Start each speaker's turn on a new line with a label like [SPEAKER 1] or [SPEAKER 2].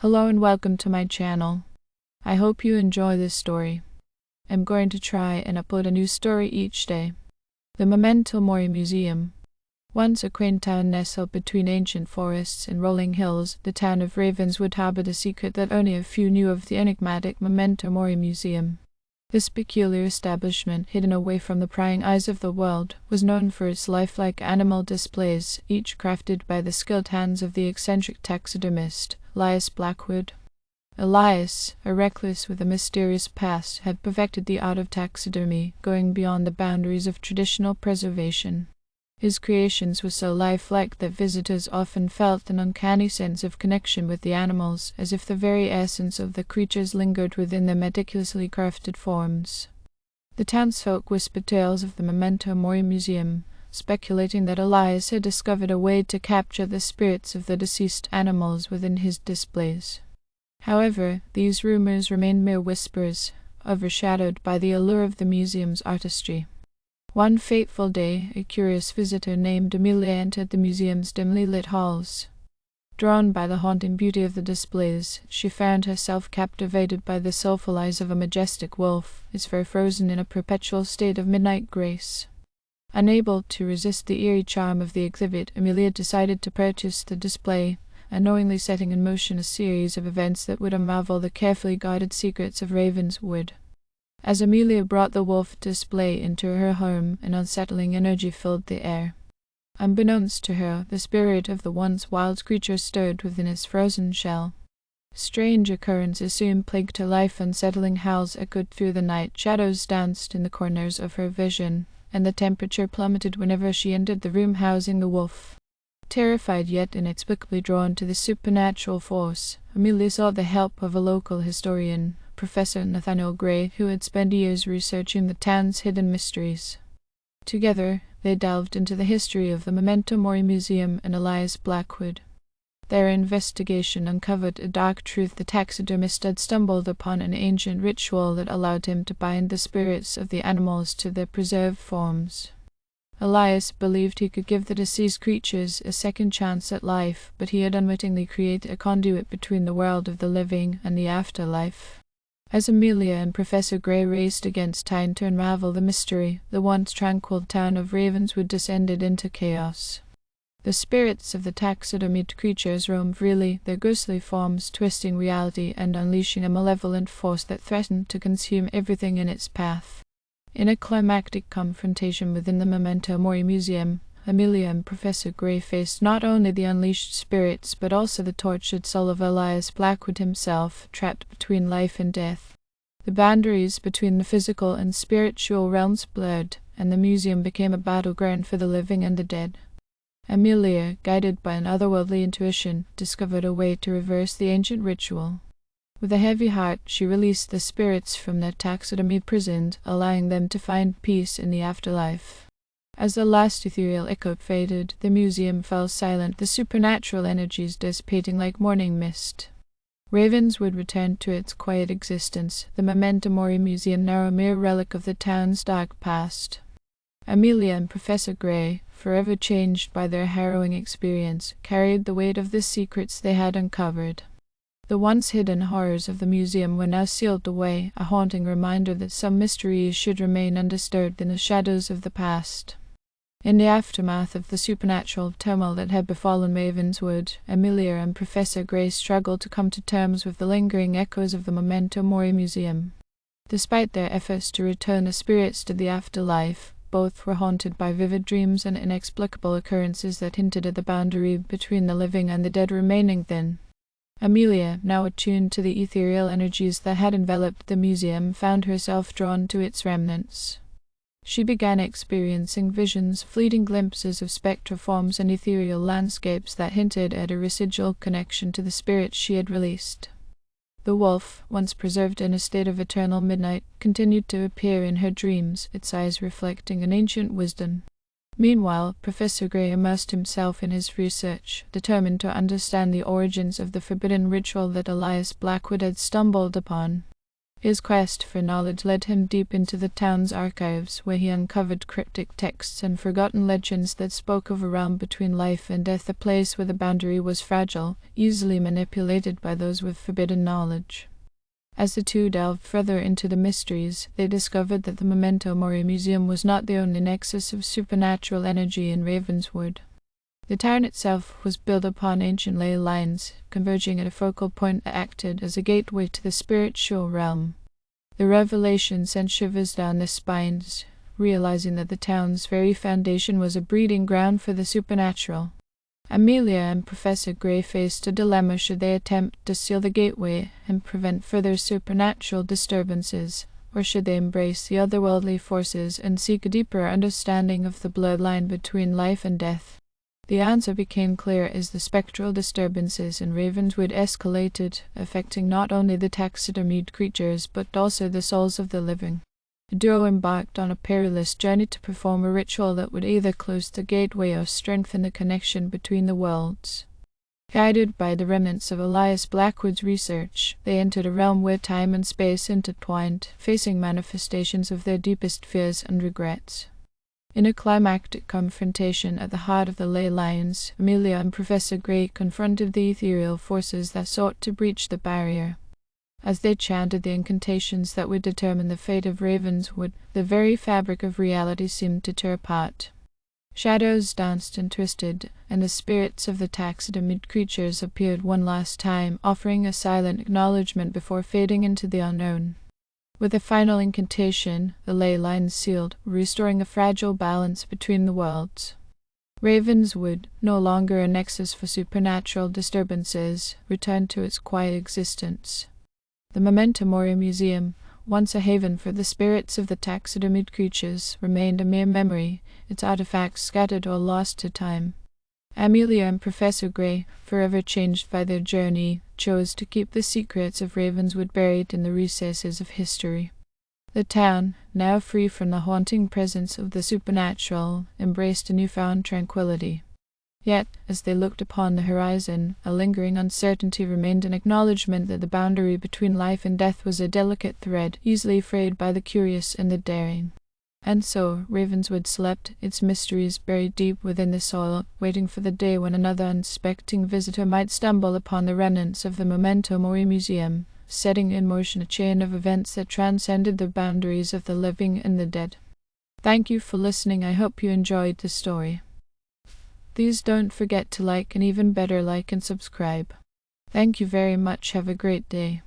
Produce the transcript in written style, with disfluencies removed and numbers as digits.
[SPEAKER 1] Hello and welcome to my channel. I hope you enjoy this story. I'm going to try and upload a new story each day. The Memento Mori Museum. Once a quaint town nestled between ancient forests and rolling hills, the town of Ravenswood harbored a secret that only a few knew of: the enigmatic Memento Mori Museum. This peculiar establishment, hidden away from the prying eyes of the world, was known for its lifelike animal displays, each crafted by the skilled hands of the eccentric taxidermist, Elias Blackwood. Elias, a recluse with a mysterious past, had perfected the art of taxidermy, going beyond the boundaries of traditional preservation. His creations were so lifelike that visitors often felt an uncanny sense of connection with the animals, as if the very essence of the creatures lingered within their meticulously crafted forms. The townsfolk whispered tales of the Memento Mori Museum, speculating that Elias had discovered a way to capture the spirits of the deceased animals within his displays. However, these rumors remained mere whispers, overshadowed by the allure of the museum's artistry. One fateful day, a curious visitor named Amelia entered the museum's dimly lit halls. Drawn by the haunting beauty of the displays, she found herself captivated by the soulful eyes of a majestic wolf, its fur frozen in a perpetual state of midnight grace. Unable to resist the eerie charm of the exhibit, Amelia decided to purchase the display, unknowingly setting in motion a series of events that would unravel the carefully guarded secrets of Ravenswood. As Amelia brought the wolf display into her home, an unsettling energy filled the air. Unbeknownst to her, the spirit of the once wild creature stirred within its frozen shell. Strange occurrences soon plagued her life. Unsettling howls echoed through the night, shadows danced in the corners of her vision, and the temperature plummeted whenever she entered the room housing the wolf. Terrified yet inexplicably drawn to this supernatural force, Amelia sought the help of a local historian, Professor Nathaniel Gray, who had spent years researching the town's hidden mysteries. Together, they delved into the history of the Memento Mori Museum and Elias Blackwood. Their investigation uncovered a dark truth: the taxidermist had stumbled upon an ancient ritual that allowed him to bind the spirits of the animals to their preserved forms. Elias believed he could give the deceased creatures a second chance at life, but he had unwittingly created a conduit between the world of the living and the afterlife. As Amelia and Professor Gray raced against time to unravel the mystery, the once tranquil town of Ravenswood descended into chaos. The spirits of the taxidermied creatures roamed freely, their ghostly forms twisting reality and unleashing a malevolent force that threatened to consume everything in its path. In a climactic confrontation within the Memento Mori Museum, Amelia and Professor Gray faced not only the unleashed spirits but also the tortured soul of Elias Blackwood himself, trapped between life and death. The boundaries between the physical and spiritual realms blurred, and the museum became a battleground for the living and the dead. Amelia, guided by an otherworldly intuition, discovered a way to reverse the ancient ritual. With a heavy heart, she released the spirits from their taxidermy prison, allowing them to find peace in the afterlife. As the last ethereal echo faded, the museum fell silent, the supernatural energies dissipating like morning mist. Ravenswood returned to its quiet existence, the Memento Mori Museum now a mere relic of the town's dark past. Amelia and Professor Gray, forever changed by their harrowing experience, carried the weight of the secrets they had uncovered. The once hidden horrors of the museum were now sealed away, a haunting reminder that some mysteries should remain undisturbed in the shadows of the past. In the aftermath of the supernatural turmoil that had befallen Ravenswood, Amelia and Professor Gray struggled to come to terms with the lingering echoes of the Memento Mori Museum. Despite their efforts to return the spirits to the afterlife, both were haunted by vivid dreams and inexplicable occurrences that hinted at the boundary between the living and the dead remaining thin. Amelia, now attuned to the ethereal energies that had enveloped the museum, found herself drawn to its remnants. She began experiencing visions, fleeting glimpses of spectral forms and ethereal landscapes that hinted at a residual connection to the spirits she had released. The wolf, once preserved in a state of eternal midnight, continued to appear in her dreams, its eyes reflecting an ancient wisdom. Meanwhile, Professor Gray immersed himself in his research, determined to understand the origins of the forbidden ritual that Elias Blackwood had stumbled upon. His quest for knowledge led him deep into the town's archives, where he uncovered cryptic texts and forgotten legends that spoke of a realm between life and death, a place where the boundary was fragile, easily manipulated by those with forbidden knowledge. As the two delved further into the mysteries, they discovered that the Memento Mori Museum was not the only nexus of supernatural energy in Ravenswood. The town itself was built upon ancient ley lines, converging at a focal point that acted as a gateway to the spiritual realm. The revelation sent shivers down their spines, realizing that the town's very foundation was a breeding ground for the supernatural. Amelia and Professor Gray faced a dilemma should they attempt to seal the gateway and prevent further supernatural disturbances, or should they embrace the otherworldly forces and seek a deeper understanding of the bloodline between life and death. The answer became clear as the spectral disturbances in Ravenswood escalated, affecting not only the taxidermied creatures but also the souls of the living. The duo embarked on a perilous journey to perform a ritual that would either close the gateway or strengthen the connection between the worlds. Guided by the remnants of Elias Blackwood's research, they entered a realm where time and space intertwined, facing manifestations of their deepest fears and regrets. In a climactic confrontation at the heart of the ley lines, Amelia and Professor Gray confronted the ethereal forces that sought to breach the barrier. As they chanted the incantations that would determine the fate of Ravenswood, the very fabric of reality seemed to tear apart. Shadows danced and twisted, and the spirits of the taxidermied creatures appeared one last time, offering a silent acknowledgement before fading into the unknown. With a final incantation, the ley lines sealed, restoring a fragile balance between the worlds. Ravenswood, no longer a nexus for supernatural disturbances, returned to its quiet existence. The Memento Mori Museum, once a haven for the spirits of the taxidermied creatures, remained a mere memory, its artifacts scattered or lost to time. Amelia and Professor Gray, forever changed by their journey, chose to keep the secrets of Ravenswood buried in the recesses of history. The town, now free from the haunting presence of the supernatural, embraced a newfound tranquility. Yet, as they looked upon the horizon, a lingering uncertainty remained, an acknowledgement that the boundary between life and death was a delicate thread, easily frayed by the curious and the daring. And so Ravenswood slept, its mysteries buried deep within the soil, waiting for the day when another unsuspecting visitor might stumble upon the remnants of the Memento Mori Museum, setting in motion a chain of events that transcended the boundaries of the living and the dead. Thank you for listening. I hope you enjoyed the story. Please don't forget to like, and even better, like and subscribe. Thank you very much. Have a great day.